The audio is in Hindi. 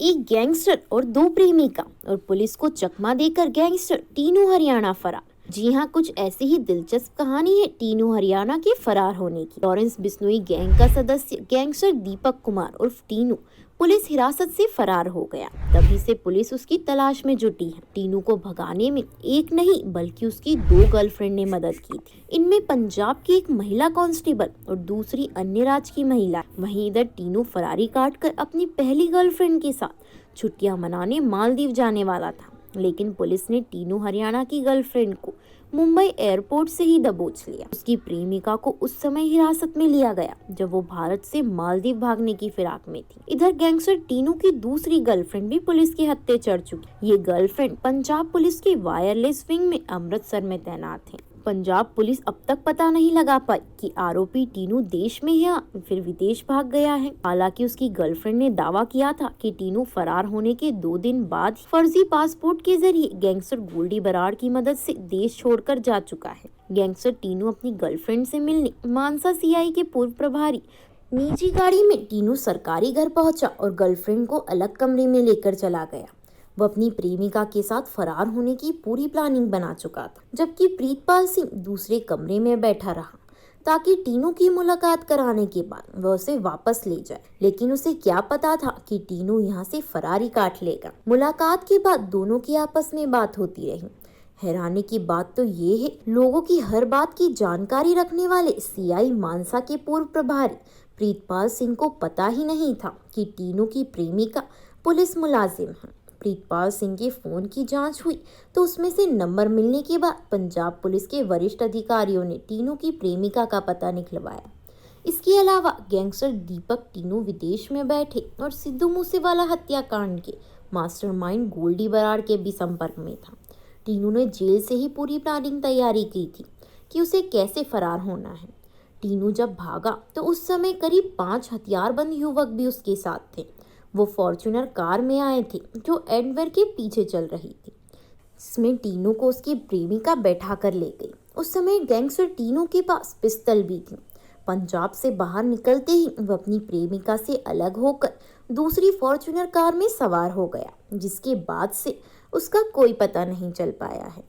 एक गैंगस्टर और दो प्रेमिका और पुलिस को चकमा देकर गैंगस्टर टीनू हरियाणा फरार। जी हाँ, कुछ ऐसी ही दिलचस्प कहानी है टीनू हरियाणा के फरार होने की। लॉरेंस बिश्नोई गैंग का सदस्य गैंगस्टर दीपक कुमार उर्फ टीनू पुलिस हिरासत से फरार हो गया। तभी से पुलिस उसकी तलाश में जुटी है। टीनू को भगाने में एक नहीं बल्कि उसकी दो गर्लफ्रेंड ने मदद की थी। इनमें पंजाब की एक महिला कांस्टेबल और दूसरी अन्य राज्य की महिला। वहीं इधर टीनू फरारी काट कर अपनी पहली गर्लफ्रेंड के साथ छुट्टियां मनाने मालदीव जाने वाला था, लेकिन पुलिस ने टीनू हरियाणा की गर्लफ्रेंड को मुंबई एयरपोर्ट से ही दबोच लिया। उसकी प्रेमिका को उस समय हिरासत में लिया गया जब वो भारत से मालदीव भागने की फिराक में थी। इधर गैंगस्टर टीनू की दूसरी गर्लफ्रेंड भी पुलिस के हत्थे चढ़ चुकी। ये गर्लफ्रेंड पंजाब पुलिस की वायरलेस विंग में अमृतसर में तैनात है। पंजाब पुलिस अब तक पता नहीं लगा पाई कि आरोपी टीनू देश में या फिर विदेश भाग गया है। हालांकि उसकी गर्लफ्रेंड ने दावा किया था कि टीनू फरार होने के 2 दिन बाद फर्जी पासपोर्ट के जरिए गैंगस्टर गोल्डी बराड़ की मदद से देश छोड़कर जा चुका है। गैंगस्टर टीनू अपनी गर्लफ्रेंड से मिलने मानसा सीआई के पूर्व प्रभारी निजी गाड़ी में टीनू सरकारी घर पहुंचा और गर्लफ्रेंड को अलग कमरे में लेकर चला गया। वह अपनी प्रेमिका के साथ फरार होने की पूरी प्लानिंग बना चुका था, जबकि प्रीतपाल सिंह दूसरे कमरे में बैठा रहा ताकि टीनू की मुलाकात कराने के बाद वह उसे वापस ले जाए। लेकिन उसे क्या पता था कि टीनू यहाँ से फरारी काट लेगा। मुलाकात के बाद दोनों की आपस में बात होती रही। हैरानी की बात तो ये है, लोगों की हर बात की जानकारी रखने वाले सीआई मानसा के पूर्व प्रभारी प्रीतपाल सिंह को पता ही नहीं था कि टीनू की प्रेमिका पुलिस मुलाजिम है। प्रीतपाल सिंह के फोन की जांच हुई तो उसमें से नंबर मिलने के बाद पंजाब पुलिस के वरिष्ठ अधिकारियों ने टीनू की प्रेमिका का पता निकलवाया। इसके अलावा गैंगस्टर दीपक टीनू विदेश में बैठे और सिद्धू मूसेवाला हत्याकांड के मास्टरमाइंड गोल्डी बराड़ के भी संपर्क में था। टीनू ने जेल से ही पूरी प्लानिंग तैयारी की थी कि उसे कैसे फरार होना है। टीनू जब भागा तो उस समय करीब 5 हथियारबंद युवक भी उसके साथ थे। वो फॉर्च्यूनर कार में आए थे जो एडवेयर के पीछे चल रही थी, जिसमें टीनू को उसकी प्रेमिका बैठा कर ले गई। उस समय गैंगस्टर टीनू के पास पिस्तल भी थी। पंजाब से बाहर निकलते ही वह अपनी प्रेमिका से अलग होकर दूसरी फॉर्च्यूनर कार में सवार हो गया, जिसके बाद से उसका कोई पता नहीं चल पाया है।